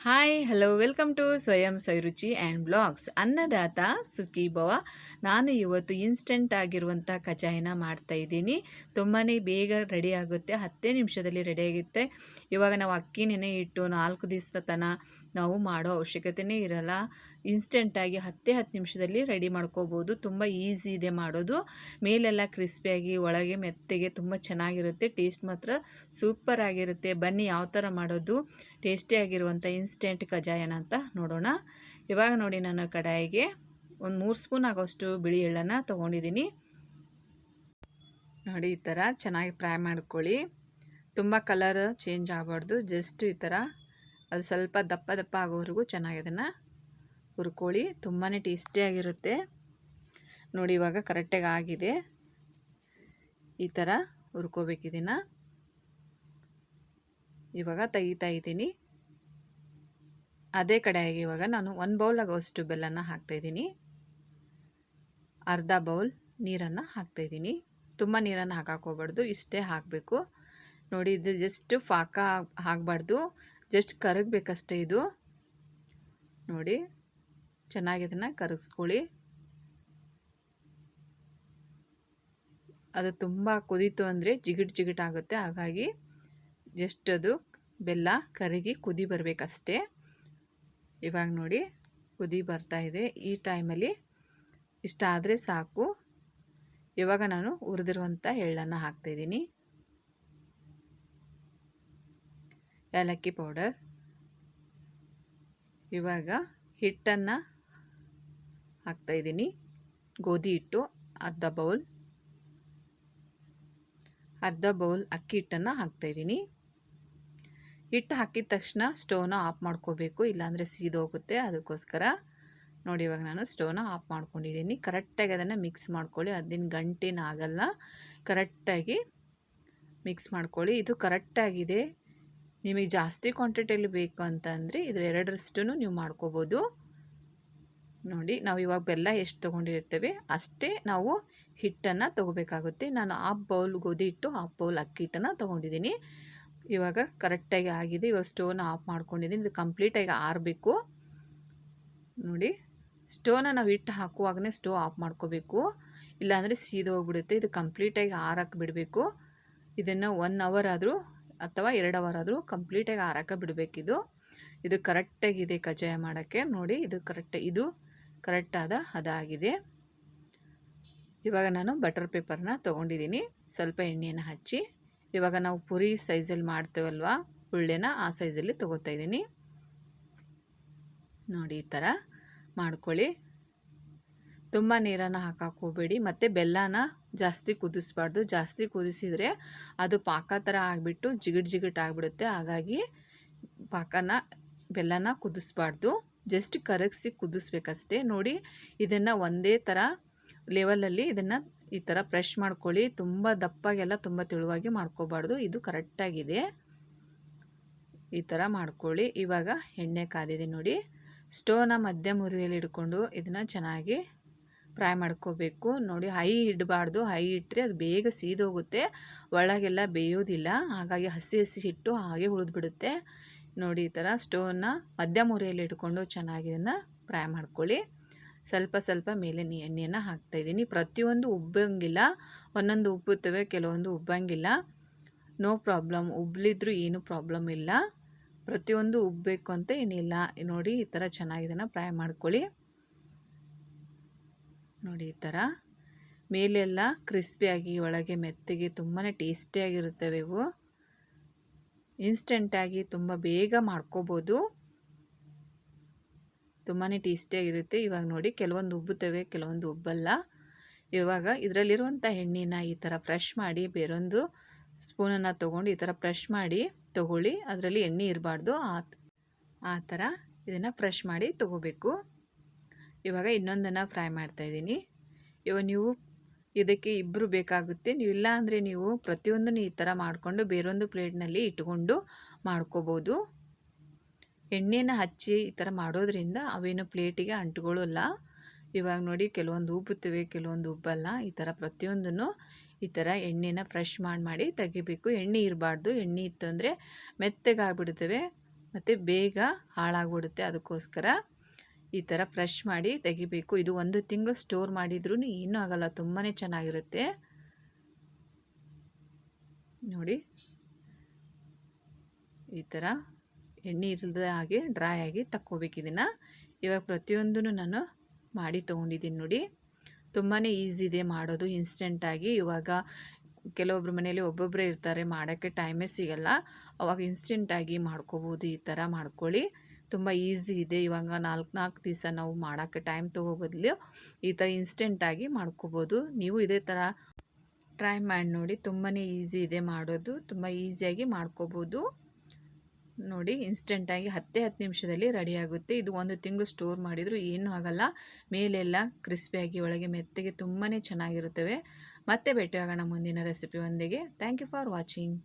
Hi hello welcome to ಸ್ವಯಂ ಸವಿರುಚಿ and blogs. ಅನ್ನದಾತ ಸುಖಿ ಭವ. ನಾನು ಇವತ್ತು ಇನ್ಸ್ಟೆಂಟ್ ಆಗಿರುವಂಥ ಕಜ್ಜಾಯನ ಮಾಡ್ತಾಯಿದ್ದೀನಿ. ತುಂಬಾ ಬೇಗ ರೆಡಿ ಆಗುತ್ತೆ, 10 ನಿಮಿಷದಲ್ಲಿ ರೆಡಿ ಆಗುತ್ತೆ. ಇವಾಗ ನಾವು ಅಕ್ಕಿ ನೆನೆ ಇಟ್ಟು 4 ದಿವಸದ ತನಕ ನಾವು ಮಾಡೋ ಅವಶ್ಯಕತೆಯೇ ಇರಲ್ಲ. ಇನ್ಸ್ಟೆಂಟಾಗಿ 10 ನಿಮಿಷದಲ್ಲಿ ರೆಡಿ ಮಾಡ್ಕೋಬೋದು. ತುಂಬ ಈಸಿ ಇದೆ ಮಾಡೋದು. ಮೇಲೆಲ್ಲ ಕ್ರಿಸ್ಪಿಯಾಗಿ ಒಳಗೆ ಮೆತ್ತಗೆ ತುಂಬ ಚೆನ್ನಾಗಿರುತ್ತೆ. ಟೇಸ್ಟ್ ಮಾತ್ರ ಸೂಪರ್ ಆಗಿರುತ್ತೆ. ಬನ್ನಿ ಯಾವ ಥರ ಮಾಡೋದು ಟೇಸ್ಟಿಯಾಗಿರುವಂಥ ಇನ್ಸ್ಟೆಂಟ್ ಕಜ್ಜಾಯನ ಅಂತ ನೋಡೋಣ. ಇವಾಗ ನೋಡಿ, ನಾನು ಕಡಾಯಿಗೆ ಒಂದು 3 ಸ್ಪೂನ್ ಆಗೋಷ್ಟು ಬಿಳಿ ಎಳ್ಳನ್ನು ತೊಗೊಂಡಿದ್ದೀನಿ. ನೋಡಿ, ಈ ಥರ ಚೆನ್ನಾಗಿ ಫ್ರೈ ಮಾಡ್ಕೊಳ್ಳಿ. ತುಂಬ ಕಲರ್ ಚೇಂಜ್ ಆಗಬಾರ್ದು, ಜಸ್ಟ್ ಈ ಥರ ಅದು ಸ್ವಲ್ಪ ದಪ್ಪ ದಪ್ಪ ಆಗೋವರೆಗೂ ಚೆನ್ನಾಗಿ ಅದನ್ನು ಹುರ್ಕೊಳ್ಳಿ. ತುಂಬಾ ಟೇಸ್ಟಿಯಾಗಿರುತ್ತೆ. ನೋಡಿ, ಇವಾಗ ಕರೆಕ್ಟಾಗಿ ಆಗಿದೆ. ಈ ಥರ ಹುರ್ಕೋಬೇಕಿದನ್ನು. ಇವಾಗ ತೆಗಿತಾ ಇದ್ದೀನಿ. ಅದೇ ಕಡೆಯಾಗಿ ಇವಾಗ ನಾನು 1 ಬೌಲ್ ಆಗೋಷ್ಟು ಬೆಲ್ಲನ ಹಾಕ್ತಾಯಿದ್ದೀನಿ. ಅರ್ಧ ಬೌಲ್ ನೀರನ್ನು ಹಾಕ್ತಾಯಿದ್ದೀನಿ. ತುಂಬ ನೀರನ್ನು ಹಾಕೋಬಾರ್ದು, ಇಷ್ಟೇ ಹಾಕಬೇಕು. ನೋಡಿ, ಇದು ಜಸ್ಟ್ ಪಾಕ ಆಗಬಾರ್ದು, ಜಸ್ಟ್ ಕರಗಬೇಕಷ್ಟೇ ಇದು. ನೋಡಿ, ಚೆನ್ನಾಗಿ ಇದನ್ನು ಕರಗಿಸ್ಕೊಳ್ಳಿ. ಅದು ತುಂಬ ಕುದೀತು ಅಂದರೆ ಜಿಗಿಟ್ ಆಗುತ್ತೆ. ಹಾಗಾಗಿ ಜಸ್ಟ್ ಅದು ಬೆಲ್ಲ ಕರಗಿ ಕುದಿ ಬರಬೇಕಷ್ಟೇ. ಇವಾಗ ನೋಡಿ, ಕುದಿ ಬರ್ತಾ ಇದೆ. ಈ ಟೈಮಲ್ಲಿ ಇಷ್ಟ ಆದರೆ ಸಾಕು. ಇವಾಗ ನಾನು ಹುರಿದಿರುವಂಥ ಎಳ್ಳನ್ನು ಹಾಕ್ತಾಯಿದ್ದೀನಿ. ಏಲಕ್ಕಿ ಪೌಡರ್. ಇವಾಗ ಹಿಟ್ಟನ್ನು ಹಾಕ್ತಾಯಿದ್ದೀನಿ. ಗೋಧಿ ಹಿಟ್ಟು ಅರ್ಧ ಬೌಲ್ ಅಕ್ಕಿ ಹಿಟ್ಟನ್ನು ಹಾಕ್ತಾಯಿದ್ದೀನಿ. ಹಿಟ್ಟು ಹಾಕಿದ ತಕ್ಷಣ ಸ್ಟವ್ನ ಆಫ್ ಮಾಡ್ಕೋಬೇಕು, ಇಲ್ಲಾಂದರೆ ಸೀದೋಗುತ್ತೆ. ಅದಕ್ಕೋಸ್ಕರ ನೋಡಿ, ಇವಾಗ ನಾನು ಸ್ಟವ್ನ ಆಫ್ ಮಾಡ್ಕೊಂಡಿದ್ದೀನಿ. ಕರೆಕ್ಟಾಗಿ ಅದನ್ನು ಮಿಕ್ಸ್ ಮಾಡ್ಕೊಳ್ಳಿ. ಅದಿನ ಗಂಟೇನ ಆಗಲ್ಲ. ಕರೆಕ್ಟಾಗಿ ಮಿಕ್ಸ್ ಮಾಡ್ಕೊಳ್ಳಿ. ಇದು ಕರೆಕ್ಟಾಗಿದೆ. ನಿಮಗೆ ಜಾಸ್ತಿ ಕ್ವಾಂಟಿಟಿಯಲ್ಲಿ ಬೇಕು ಅಂತಂದರೆ ಇದ್ರ 2ರಷ್ಟು ನೀವು ಮಾಡ್ಕೋಬೋದು. ನೋಡಿ, ನಾವು ಇವಾಗ ಬೆಲ್ಲ ಎಷ್ಟು ತೊಗೊಂಡಿರ್ತೇವೆ ಅಷ್ಟೇ ನಾವು ಹಿಟ್ಟನ್ನು ತೊಗೋಬೇಕಾಗುತ್ತೆ. ನಾನು 1/2 ಬೌಲ್ ಗೋಧಿ ಹಿಟ್ಟು, 1/2 ಬೌಲ್ ಅಕ್ಕಿ ಹಿಟ್ಟನ್ನು ತೊಗೊಂಡಿದ್ದೀನಿ. ಇವಾಗ ಕರೆಕ್ಟಾಗಿ ಆಗಿದೆ. ಇವಾಗ ಸ್ಟವ್ನ ಆಫ್ ಮಾಡ್ಕೊಂಡಿದ್ದೀನಿ. ಇದು ಕಂಪ್ಲೀಟಾಗಿ ಆರಬೇಕು. ನೋಡಿ, ಸ್ಟವ್ನ ನಾವು ಹಿಟ್ಟು ಹಾಕುವಾಗಲೇ ಸ್ಟವ್ ಆಫ್ ಮಾಡ್ಕೋಬೇಕು, ಇಲ್ಲಾಂದರೆ ಸೀದೋಗ್ಬಿಡುತ್ತೆ. ಇದು ಕಂಪ್ಲೀಟಾಗಿ ಆರಕ್ಕೆ ಬಿಡಬೇಕು. ಇದನ್ನು 1 ಅವರ್ ಆದರೂ ಅಥವಾ 2 ಅವರ್ ಆದರೂ ಕಂಪ್ಲೀಟಾಗಿ ಆರಕ್ಕೆ ಬಿಡಬೇಕಿದು. ಇದು ಕರೆಕ್ಟಾಗಿದೆ ಕಜ್ಜಾಯ ಮಾಡೋಕ್ಕೆ. ನೋಡಿ, ಇದು ಕರೆಕ್ಟಾದ ಅದಾಗಿದೆ. ಇವಾಗ ನಾನು ಬಟರ್ ಪೇಪರ್ನ ತೊಗೊಂಡಿದ್ದೀನಿ. ಸ್ವಲ್ಪ ಎಣ್ಣೆಯನ್ನು ಹಚ್ಚಿ, ಇವಾಗ ನಾವು ಪುರಿ ಸೈಜಲ್ಲಿ ಮಾಡ್ತೇವಲ್ವ ಉಳ್ಳೆನ, ಆ ಸೈಜಲ್ಲಿ ತೊಗೋತಾ ಇದ್ದೀನಿ. ನೋಡಿ, ಈ ಥರ ಮಾಡ್ಕೊಳ್ಳಿ. ತುಂಬ ನೀರನ್ನು ಹಾಕಕ್ಕೆ ಹೋಗಬೇಡಿ. ಮತ್ತು ಬೆಲ್ಲನ ಜಾಸ್ತಿ ಕುದಿಸ್ಬಾರ್ದು. ಜಾಸ್ತಿ ಕುದಿಸಿದರೆ ಅದು ಪಾಕ ಥರ ಆಗಿಬಿಟ್ಟು ಜಿಗಿಟ್ ಆಗಿಬಿಡುತ್ತೆ. ಹಾಗಾಗಿ ಬೆಲ್ಲನ ಕುದಿಸ್ಬಾರ್ದು, ಜಸ್ಟ್ ಕರಗಿಸಿ ಕುದಿಸ್ಬೇಕಷ್ಟೇ. ನೋಡಿ, ಇದನ್ನು ಒಂದೇ ಥರ ಲೆವೆಲಲ್ಲಿ ಇದನ್ನು ಈ ಥರ ಪ್ರೆಶ್ ಮಾಡ್ಕೊಳ್ಳಿ. ತುಂಬ ದಪ್ಪಾಗೆಲ್ಲ ತುಂಬ ತೆಳುವಾಗಿ ಮಾಡ್ಕೋಬಾರ್ದು. ಇದು ಕರೆಕ್ಟಾಗಿದೆ. ಈ ಥರ ಮಾಡ್ಕೊಳ್ಳಿ. ಇವಾಗ ಎಣ್ಣೆ ಕಾದಿದೆ ನೋಡಿ. ಸ್ಟವ್ನ ಮಧ್ಯಮ ಉರಿಯಲ್ಲಿ ಇಟ್ಕೊಂಡು ಇದನ್ನು ಚೆನ್ನಾಗಿ ಫ್ರೈ ಮಾಡ್ಕೋಬೇಕು. ನೋಡಿ, ಹೈ ಇಡಬಾರ್ದು. ಹೈ ಇಟ್ಟರೆ ಅದು ಬೇಗ ಸೀದೋಗುತ್ತೆ, ಒಳಗೆಲ್ಲ ಬೇಯೋದಿಲ್ಲ. ಹಾಗಾಗಿ ಹಸಿ ಹಿಟ್ಟು ಹಾಗೆ ಉಳಿದ್ಬಿಡುತ್ತೆ. ನೋಡಿ, ಈ ಥರ ಸ್ಟವ್ನ ಮಧ್ಯಮ ಉರಿಯಲ್ಲಿ ಇಟ್ಕೊಂಡು ಚೆನ್ನಾಗಿ ಇದನ್ನು ಫ್ರೈ ಮಾಡ್ಕೊಳ್ಳಿ. ಸ್ವಲ್ಪ ಮೇಲೆ ಎಣ್ಣೆಯನ್ನು ಹಾಕ್ತಾಯಿದ್ದೀನಿ. ಪ್ರತಿಯೊಂದು ಉಬ್ಬಂಗಿಲ್ಲ, ಒಂದೊಂದು ಉಬ್ಬುತ್ತವೆ, ಕೆಲವೊಂದು ಉಬ್ಬಂಗಿಲ್ಲ. ನೋ ಪ್ರಾಬ್ಲಮ್, ಉಬ್ಬಲಿದ್ರೂ ಏನು ಪ್ರಾಬ್ಲಮ್ ಇಲ್ಲ. ಪ್ರತಿಯೊಂದು ಉಬ್ಬಬೇಕು ಅಂತ ಏನಿಲ್ಲ. ನೋಡಿ, ಈ ಥರ ಚೆನ್ನಾಗಿ ಇದನ್ನು ಫ್ರೈ ಮಾಡ್ಕೊಳ್ಳಿ. ನೋಡಿ, ಈ ಥರ ಮೇಲೆಲ್ಲ ಕ್ರಿಸ್ಪಿಯಾಗಿ ಒಳಗೆ ಮೆತ್ತಗೆ ತುಂಬಾ ಟೇಸ್ಟಿಯಾಗಿರುತ್ತವೆ ಇವು. ಇನ್ಸ್ಟೆಂಟಾಗಿ ತುಂಬ ಬೇಗ ಮಾಡ್ಕೋಬೋದು. ತುಂಬಾ ಟೇಸ್ಟಿಯಾಗಿರುತ್ತೆ. ಇವಾಗ ನೋಡಿ, ಕೆಲವೊಂದು ಉಬ್ಬುತ್ತವೆ, ಕೆಲವೊಂದು ಉಬ್ಬಲ್ಲ. ಇವಾಗ ಇದರಲ್ಲಿರುವಂಥ ಎಣ್ಣೆನ ಈ ಥರ ಫ್ರೆಶ್ ಮಾಡಿ ಬೇರೊಂದು ಸ್ಪೂನನ್ನು ತೊಗೊಂಡು ಈ ಥರ ಫ್ರೆಶ್ ಮಾಡಿ ತೊಗೊಳ್ಳಿ. ಅದರಲ್ಲಿ ಎಣ್ಣೆ ಇರಬಾರ್ದು. ಆ ಥರ ಇದನ್ನು ಫ್ರೆಶ್ ಮಾಡಿ ತೊಗೋಬೇಕು. ಇವಾಗ ಇನ್ನೊಂದನ್ನು ಫ್ರೈ ಮಾಡ್ತಾಯಿದ್ದೀನಿ. ಇವಾಗ ನೀವು ಇದಕ್ಕೆ ಇಬ್ಬರು ಬೇಕಾಗುತ್ತೆ. ನೀವಿಲ್ಲ ಅಂದರೆ ನೀವು ಪ್ರತಿಯೊಂದನ್ನು ಈ ಥರ ಮಾಡಿಕೊಂಡು ಬೇರೊಂದು ಪ್ಲೇಟ್ನಲ್ಲಿ ಇಟ್ಕೊಂಡು ಮಾಡ್ಕೋಬೋದು. ಎಣ್ಣೆನ ಹಚ್ಚಿ ಈ ಥರ ಮಾಡೋದ್ರಿಂದ ಅವೇನು ಪ್ಲೇಟಿಗೆ ಅಂಟ್ಕೊಳ್ಳಲ್ಲ. ಇವಾಗ ನೋಡಿ, ಕೆಲವೊಂದು ಉಬ್ಬುತ್ತವೆ, ಕೆಲವೊಂದು ಉಬ್ಬಲ್ಲ. ಈ ಥರ ಪ್ರತಿಯೊಂದನ್ನು ಈ ಥರ ಎಣ್ಣೆನ ಫ್ರೆಶ್ ಮಾಡಿ ತೆಗಿಬೇಕು. ಎಣ್ಣೆ ಇರಬಾರ್ದು. ಎಣ್ಣೆ ಇತ್ತು ಅಂದರೆ ಮೆತ್ತಗಾಗ್ಬಿಡ್ತವೆ. ಮತ್ತು ಬೇಗ ಹಾಳಾಗ್ಬಿಡುತ್ತೆ. ಅದಕ್ಕೋಸ್ಕರ ಈ ಥರ ಫ್ರೆಶ್ ಮಾಡಿ ತೆಗಿಬೇಕು. ಇದು 1 ತಿಂಗಳು ಸ್ಟೋರ್ ಮಾಡಿದ್ರೂ ಏನೂ ಆಗಲ್ಲ, ತುಂಬಾ ಚೆನ್ನಾಗಿರುತ್ತೆ ನೋಡಿ. ಈ ಥರ ಎಣ್ಣೆ ಇಲ್ಲದ ಹಾಗೆ ಡ್ರೈ ಆಗಿ ತಕ್ಕೋಬೇಕು ಇದನ್ನು. ಇವಾಗ ಪ್ರತಿಯೊಂದೂ ನಾನು ಮಾಡಿ ತೊಗೊಂಡಿದ್ದೀನಿ ನೋಡಿ. ತುಂಬಾ ಈಸಿ ಇದೆ ಮಾಡೋದು, ಇನ್ಸ್ಟೆಂಟಾಗಿ. ಇವಾಗ ಕೆಲವೊಬ್ರ ಮನೇಲಿ ಒಬ್ಬೊಬ್ಬರೇ ಇರ್ತಾರೆ, ಮಾಡೋಕ್ಕೆ ಟೈಮೇ ಸಿಗಲ್ಲ, ಅವಾಗ ಇನ್ಸ್ಟೆಂಟಾಗಿ ಮಾಡ್ಕೋಬೋದು. ಈ ಥರ ಮಾಡ್ಕೊಳ್ಳಿ, ತುಂಬ ಈಸಿ ಇದೆ. ಇವಾಗ 4 ದಿವಸ ನಾವು ಮಾಡೋಕ್ಕೆ ಟೈಮ್ ತೊಗೋ ಬದಲು ಈ ಥರ ಇನ್ಸ್ಟೆಂಟಾಗಿ ಮಾಡ್ಕೋಬೋದು. ನೀವು ಇದೇ ಥರ ಟ್ರೈ ಮಾಡಿ ನೋಡಿ, ತುಂಬಾ ಈಸಿ ಇದೆ ಮಾಡೋದು, ತುಂಬ ಈಸಿಯಾಗಿ ಮಾಡ್ಕೋಬೋದು ನೋಡಿ. ಇನ್ಸ್ಟೆಂಟಾಗಿ 10 ನಿಮಿಷದಲ್ಲಿ ರೆಡಿ ಆಗುತ್ತೆ. ಇದು 1 ತಿಂಗಳು ಸ್ಟೋರ್ ಮಾಡಿದರೂ ಏನೂ ಆಗಲ್ಲ. ಮೇಲೆಲ್ಲ ಕ್ರಿಸ್ಪಿಯಾಗಿ ಒಳಗೆ ಮೆತ್ತಗೆ ತುಂಬಾ ಚೆನ್ನಾಗಿರುತ್ತವೆ. ಮತ್ತೆ ಭೇಟಿಯಾಗೋಣ ಮುಂದಿನ ರೆಸಿಪಿ ಒಂದಿಗೆ. Thank you for watching.